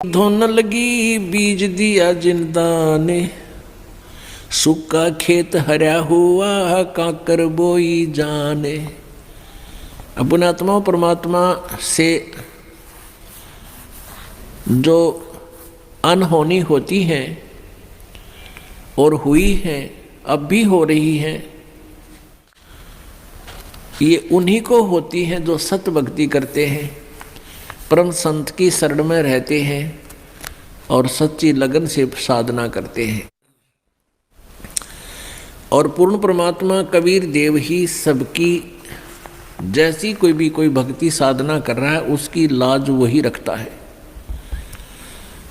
धुन लगी बीज दिया जिंदा ने, सूखा खेत हरा हुआ काकर बोई जाने। अपने आत्मा परमात्मा से जो अनहोनी होती है और हुई है, अब भी हो रही है, ये उन्हीं को होती है जो सत भक्ति करते हैं, परम संत की शरण में रहते हैं और सच्ची लगन से साधना करते हैं। और पूर्ण परमात्मा कबीर देव ही सबकी जैसी कोई भक्ति साधना कर रहा है उसकी लाज वही रखता है।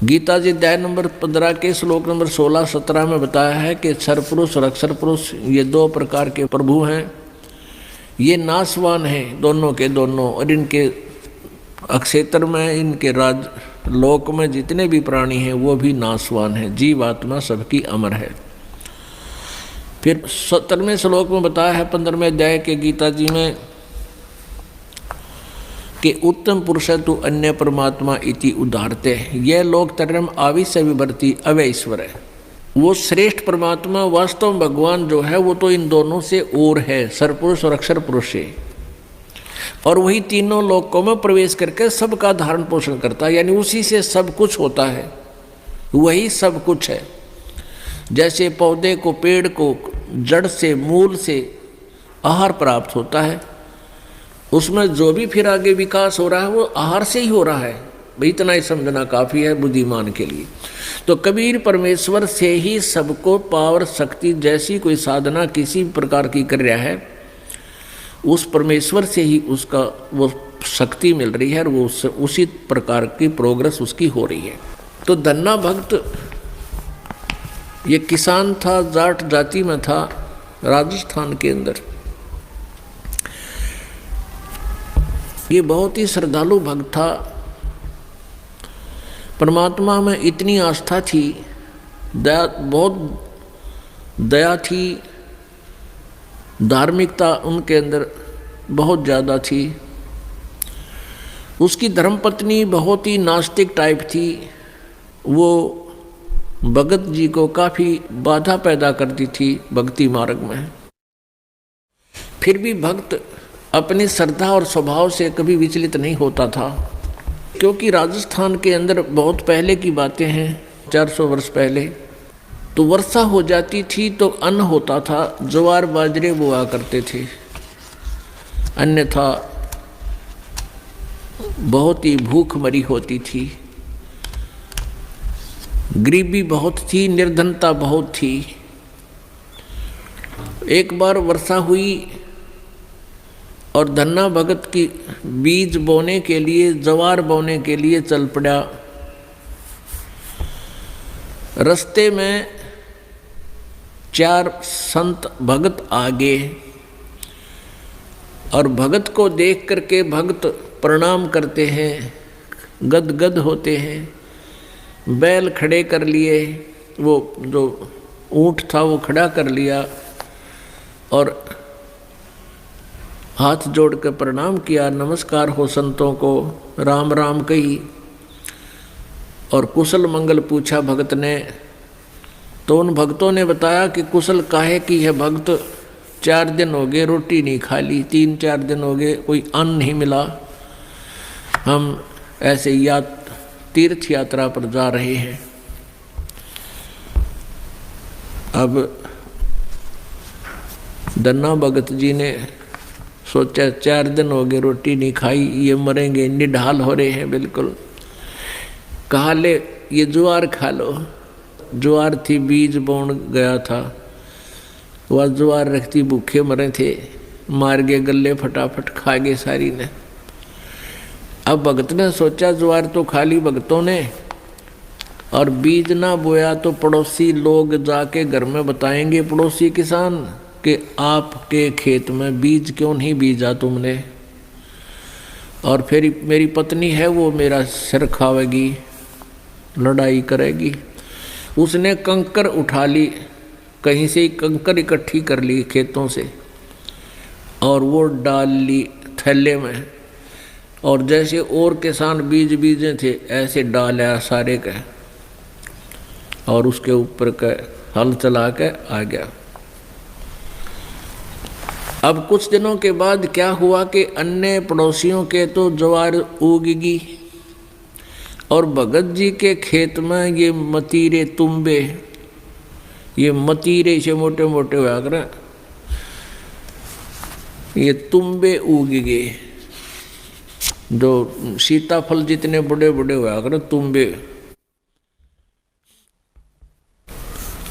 गीता जी अध्याय नंबर 15 के श्लोक नंबर 16-17 में बताया है कि क्षरपुरुष और अक्षर पुरुष ये दो प्रकार के प्रभु हैं, ये नाशवान हैं दोनों के दोनों, और इनके अक्षेत्र में, इनके राज लोक में जितने भी प्राणी हैं वो भी नाशवान हैं, जीव आत्मा सबकी अमर है। फिर 17वें श्लोक में बताया है 15वें अध्याय के गीता जी में कि उत्तम पुरुष तु अन्य परमात्मा इति उदाहरते, यह लोक तरम आविश्य विभर्ति अवैश्वर है। वो श्रेष्ठ परमात्मा वास्तव में भगवान जो है वो तो इन दोनों से और है, सरपुरुष और अक्षर पुरुष है, और वही तीनों लोकों में प्रवेश करके सबका धारण पोषण करता है, यानी उसी से सब कुछ होता है, वही सब कुछ है। जैसे पौधे को, पेड़ को जड़ से, मूल से आहार प्राप्त होता है, उसमें जो भी फिर आगे विकास हो रहा है वो आहार से ही हो रहा है। भाई इतना ही समझना काफ़ी है बुद्धिमान के लिए। तो कबीर परमेश्वर से ही सबको पावर शक्ति जैसी कोई साधना किसी प्रकार की कर रहा है, उस परमेश्वर से ही उसका वो शक्ति मिल रही है और वो उसी प्रकार की प्रोग्रेस उसकी हो रही है। तो धन्ना भक्त ये किसान था, जाट जाति में था, राजस्थान के अंदर। ये बहुत ही श्रद्धालु भक्त था, परमात्मा में इतनी आस्था थी, दया, बहुत दया थी, धार्मिकता उनके अंदर बहुत ज़्यादा थी। उसकी धर्मपत्नी बहुत ही नास्तिक टाइप थी, वो भगत जी को काफ़ी बाधा पैदा करती थी भक्ति मार्ग में। फिर भी भक्त अपनी श्रद्धा और स्वभाव से कभी विचलित नहीं होता था, क्योंकि राजस्थान के अंदर बहुत पहले की बातें हैं, 400 वर्ष पहले, तो वर्षा हो जाती थी तो अन्न होता था, ज्वार बाजरे बोआ करते थे, अन्यथा बहुत ही भूखमरी होती थी, गरीबी बहुत थी, निर्धनता बहुत थी। एक बार वर्षा हुई और धन्ना भगत की बीज बोने के लिए, ज्वार बोने के लिए चल पड़ा। रास्ते में 4 संत भगत आगे, और भगत को देख करके भगत प्रणाम करते हैं, गदगद होते हैं, बैल खड़े कर लिए, वो जो ऊँट था वो खड़ा कर लिया और हाथ जोड़ कर प्रणाम किया, नमस्कार हो संतों को, राम राम कही और कुशल मंगल पूछा भगत ने। तो उन भक्तों ने बताया कि कुशल काहे की है भगत, 4 दिन हो गए रोटी नहीं खा ली, 3-4 दिन हो गए कोई अन्न नहीं मिला, हम ऐसे तीर्थ यात्रा पर जा रहे हैं। अब धन्ना भगत जी ने सोचा 4 दिन हो गए रोटी नहीं खाई, ये मरेंगे, निढाल हो रहे हैं बिल्कुल। कहा ले ये ज्वार खा लो। ज्वार थी, बीज बोन गया था, वह ज्वार रखती, भूखे मरे थे, मार गए गले, फटाफट खा गए सारी ने। अब भगत ने सोचा ज्वार तो खा ली भगतों ने, और बीज ना बोया तो पड़ोसी लोग जाके घर में बताएंगे, पड़ोसी किसान, कि आपके खेत में बीज क्यों नहीं बीजा तुमने, और फिर मेरी पत्नी है वो मेरा सिर खावेगी, लड़ाई करेगी। उसने कंकर उठा ली, कहीं से कंकर इकट्ठी कर ली खेतों से, और वो डाल ली थैले में, और जैसे और किसान बीज बीजे थे ऐसे डाला सारे का और उसके ऊपर का हल चला के आ गया। अब कुछ दिनों के बाद क्या हुआ कि अन्य पड़ोसियों के तो ज्वार उगगी और भगत जी के खेत में ये मतीरे तुम्बे, ये मतीरे से मोटे मोटे हुआ कर ये तुम्बे उग गए, जो सीताफल जितने बड़े बड़े हुआ कर तुम्बे।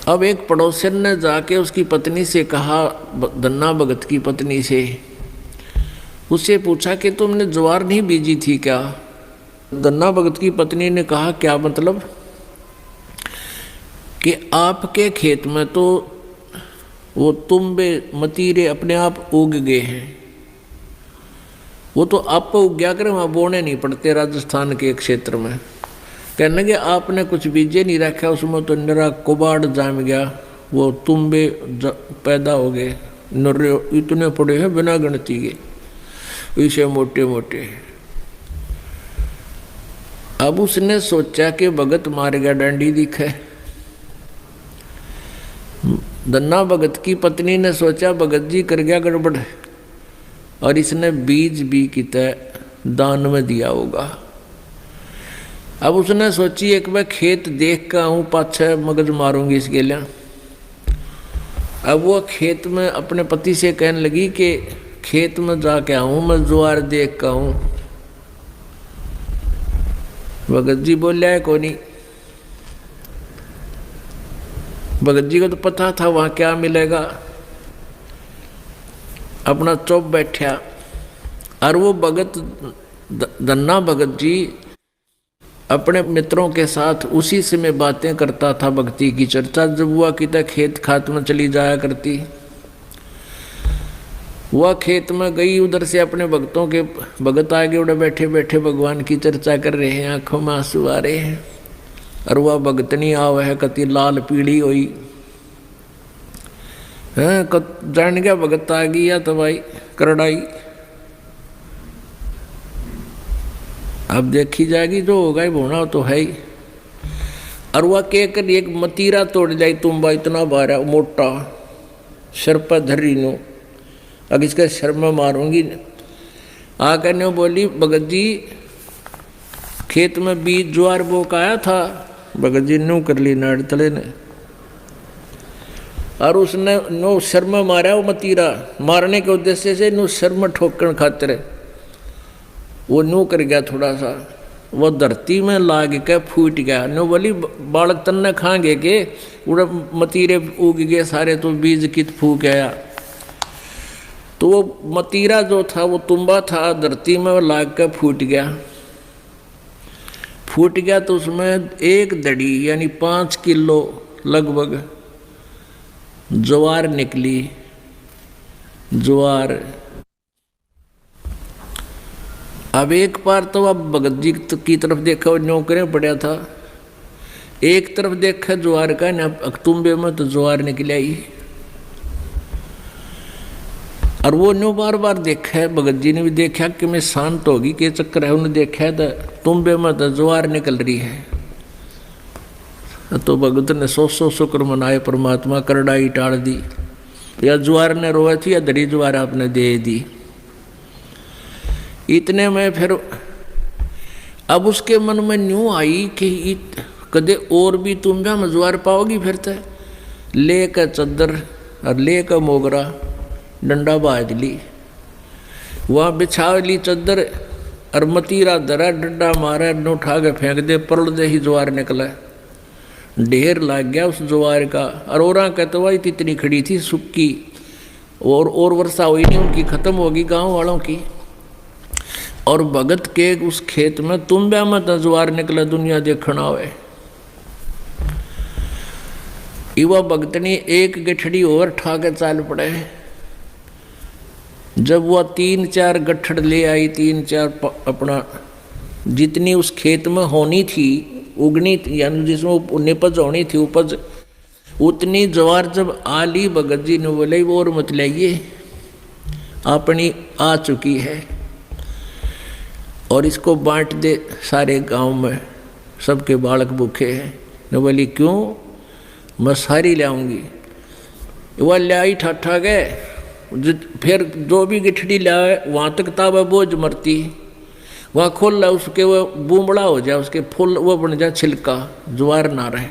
अब एक पड़ोसन ने जाके उसकी पत्नी से कहा, धन्ना भगत की पत्नी से, उससे पूछा कि तुमने ज्वार नहीं बीजी थी क्या? धन्ना भगत की पत्नी ने कहा, क्या मतलब? कि आपके खेत में तो वो तुम्बे मतीरे अपने आप उग गए हैं, वो तो आप उग गया करें, वहाँ बोने नहीं पड़ते राजस्थान के एक क्षेत्र में। कहने लगे आपने कुछ बीजे नहीं रखा, उसमें तो निरा कुबाड़ जाम गया, वो तुम्बे पैदा हो गए, इतने पड़े हैं बिना गिनती के, इसे मोटे मोटे। अब उसने सोचा कि भगत मार गया डंडी दिखे। धन्ना भगत की पत्नी ने सोचा भगत जी कर गया गड़बड़ और इसने बीज भी कितने दान में दिया होगा। अब उसने सोची एक बार खेत देख कर आऊँ, पाछे मगज मारूंगी इसके लिए। अब वो खेत में अपने पति से कहने लगी कि खेत में जाके आऊँ, मैं ज्वार देख कर आऊँ। भगत जी बोलिया है को नहीं। भगत जी को तो पता था वहाँ क्या मिलेगा, अपना चुप बैठा। और वो भगत धन्ना भगत जी अपने मित्रों के साथ उसी से में बातें करता था, भक्ति की चर्चा जब हुआ कि तक खेत खात में चली जाया करती। वह खेत में गई, उधर से अपने भक्तों के भगत आगे उड़े बैठे बैठे भगवान की चर्चा कर रहे हैं, आंखों में आंसू आ रहे हैं। और वह भगतनी आव है कति लाल पीड़ी हुई है, जान गया भगत आ गई या तो भाई करड़ाई। अब देखी जाएगी, जो होगा ही होना तो है ही। और वह कहकर एक मतीरा तोड़ जाई, तुम्बा इतना बारा मोटा सर पर धरी नो, अब इसके सर में मारूंगी। आकर ने बोली भगत जी खेत में बीज ज्वार बोक आया था। भगत जी नो कर ली नाड़ तले ने, और उसने नो सर में मारा। वो मतीरा मारने के उद्देश्य से नो सर में ठोकन खातिर वो नो कर गया थोड़ा सा, वो धरती में लाग के फूट गया। नो बोली बालक तन्ने खाएंगे के उड़ा मतीरे उग गए सारे, तो बीज कित फूक गया। तो वो मतीरा जो था वो तुम्बा था, धरती में लाग के फूट गया। फूट गया तो उसमें एक दड़ी यानी 5 किलो लगभग ज्वार निकली। ज्वार अब एक बार तो अब भगत जी की तरफ देखा, वो नौकरें पड़ा था, एक तरफ देखा ज्वार का ना, तुम्बे में तो ज्वार निकल आई। और वो न्यू बार बार देखा है, भगत जी ने भी देखा कि मैं शांत होगी के चक्कर है, उन्हें देखा तो तुम्बे में तो ज्वार निकल रही है। तो भगत ने 100 शुक्र मनाए, परमात्मा करड़ाई टाल दी, या ज्वार ने रोए थी या दरी ज्वार आपने दे दी। इतने में फिर अब उसके मन में न्यू आई कि कदे और भी तुम भी हम ज्वार पाओगी। फिर तो ले कर चद्दर और ले कर मोगरा डंडा बाज ली, वहाँ बिछा ली चद्दर और मतीरा धरा, डंडा मारा, न उठा के फेंक दे, परल दे ही ज्वार निकला। ढेर लग गया उस ज्वार का। और औरा कहते हुआ इतनी खड़ी थी सुक्की, और वर्षा हुई नहीं, उनकी खत्म होगी गांव वालों की। और भगत के उस खेत में तुम्बे में तो ज्वार निकला, दुनिया देखना हुए। युवा भगतनी एक गठड़ी और ठा के चाल पड़े। जब वह 3-4 गठड़ ले आई, 3-4 अपना जितनी उस खेत में होनी थी, उगनी थी, यानी जिसमें निपज होनी थी उपज, उतनी ज्वार जब आ ली, भगत जी ने बोले वो और मत लाइए, अपनी आ चुकी है। और इसको बांट दे सारे गांव में, सबके बालक भूखे हैं। न बोली क्यों, मैं सारी ले आऊँगी। वह ले आई ठाठा गए, फिर जो भी गिठड़ी लाए वहाँ तक ताबा बोझ मरती, वहाँ खोल ला उसके वो बूमड़ा हो जाए, उसके फूल वो बन जाए छिलका, ज्वार ना रहे।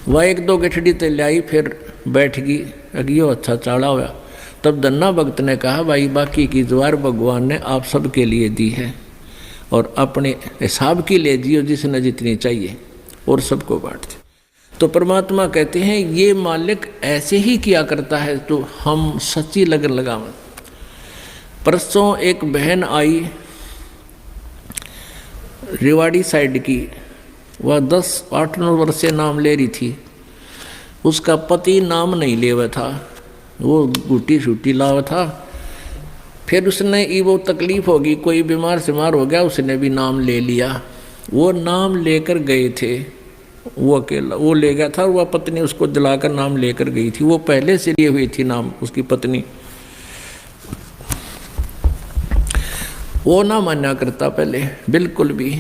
वह एक दो गिठड़ी तो लाई, फिर बैठ गई, अगियो अच्छा चाड़ा हुआ। तब धन्ना भक्त ने कहा, भाई बाकी की ज्वार भगवान ने आप सबके लिए दी है और अपने हिसाब की ले जियो जिसने जितनी चाहिए और सबको बांट दे। तो परमात्मा कहते हैं ये मालिक ऐसे ही किया करता है, तो हम सच्ची लगन लगावें। परसों एक बहन आई रेवाड़ी साइड की, वह 10-8-9 वर्ष से नाम ले रही थी। उसका पति नाम नहीं ले हुआ था, वो गुटी शूटी लावा था। फिर उसने वो तकलीफ होगी, कोई बीमार सिमार हो गया, उसने भी नाम ले लिया। वो नाम लेकर गए थे, वो अकेला वो ले गया था, वह पत्नी उसको दिलाकर नाम लेकर गई थी। वो पहले से लिए हुई थी नाम, उसकी पत्नी। वो ना माना करता पहले बिल्कुल भी।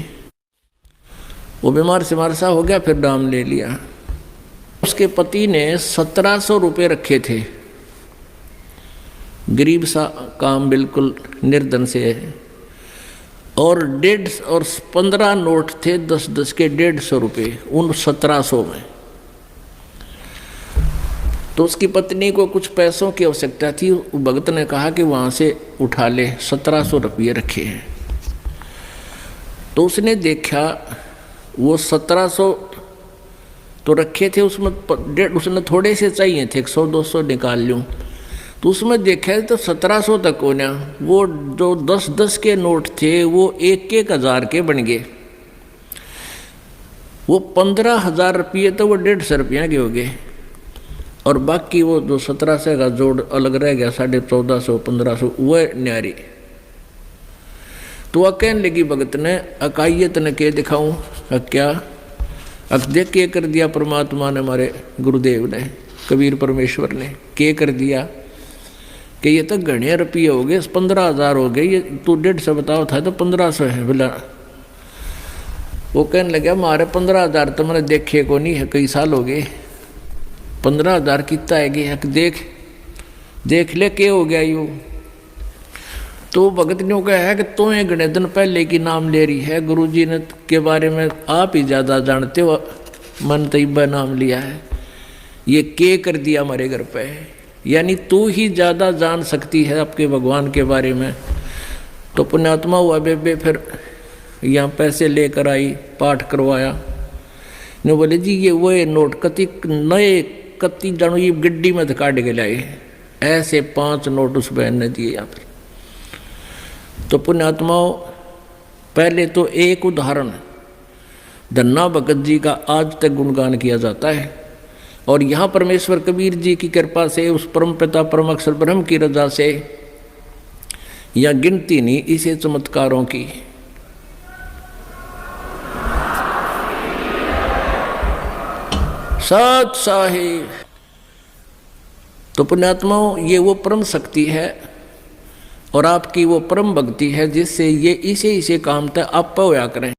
वो बीमार सिमार सा हो गया, फिर नाम ले लिया। उसके पति ने 1700 रुपये रखे थे, गरीब सा काम, बिल्कुल निर्धन से है। और 15 नोट थे 10-10 के, 150 रुपये उन 1700 में। तो उसकी पत्नी को कुछ पैसों की आवश्यकता थी। भगत ने कहा कि वहाँ से उठा ले, 1700 रुपये रखे हैं। तो उसने देखा वो 1700 तो रखे थे, उसमें उसने थोड़े से चाहिए थे, 100-200 निकाल लूँ। तो उसमें देखा तो 1700 तक होना। वो जो 10-10 के नोट थे वो 1-1 हज़ार के बन गए। वो 15,000 रुपये तो वो 150 रुपया के हो गए, और बाकी वो जो 1700 का जोड़ अलग रह गया, 1450-1500, वह न्यारी। तो वह कहने लगी भगत ने, अकाइयत ने के दिखाऊं, क्या देख के कर दिया परमात्मा ने, हमारे गुरुदेव ने, कबीर परमेश्वर ने के कर दिया कि ये तो घने रुपये हो गए, 15,000 हो गए, ये तू 150 बताओ था तो 1500 है बोला। वो कहने लगा, हमारे 15,000 तो मैंने देखे को नहीं है, कई साल हो गए, 15,000 कितना है गया, देख ले के हो गया यूँ। तो भगत ने कहा है कि तुम्हें घने दिन पहले की नाम ले रही है, गुरुजी ने के बारे में आप ही ज़्यादा जानते हो, मन तैयबा नाम लिया है, ये के कर दिया हमारे घर पे, यानी तू ही ज़्यादा जान सकती है आपके भगवान के बारे में। तो पुण्यात्मा हुआ बेबे, फिर यहाँ पैसे लेकर आई, पाठ करवाया। ने बोले जी ये वो नोट कति नए कति जानो ये गड्डी में काट के लाए, ऐसे 5 नोट उस बहन ने दिए यहाँ पर। तो पुण्यात्माओं, पहले तो एक उदाहरण धन्ना भगत जी का आज तक गुणगान किया जाता है, और यहाँ परमेश्वर कबीर जी की कृपा से, उस परम पिता परम अक्षर ब्रह्म की रजा से, या गिनती नहीं इसे चमत्कारों की। सत साहिब। तो पुण्यात्माओं, ये वो परम शक्ति है और आपकी वो परम भक्ति है जिससे ये इसे काम तक आप होया करें।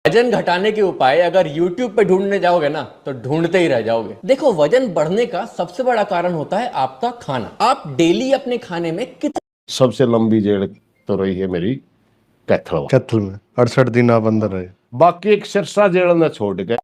वजन घटाने के उपाय अगर YouTube पे ढूंढने जाओगे ना तो ढूंढते ही रह जाओगे। देखो, वजन बढ़ने का सबसे बड़ा कारण होता है आपका खाना। आप डेली अपने खाने में कितना। सबसे लंबी जेल तो रही है मेरी कैथल में 68 दिन आप अंदर रहे। बाकी एक सिरसा जेल ने छोड़ के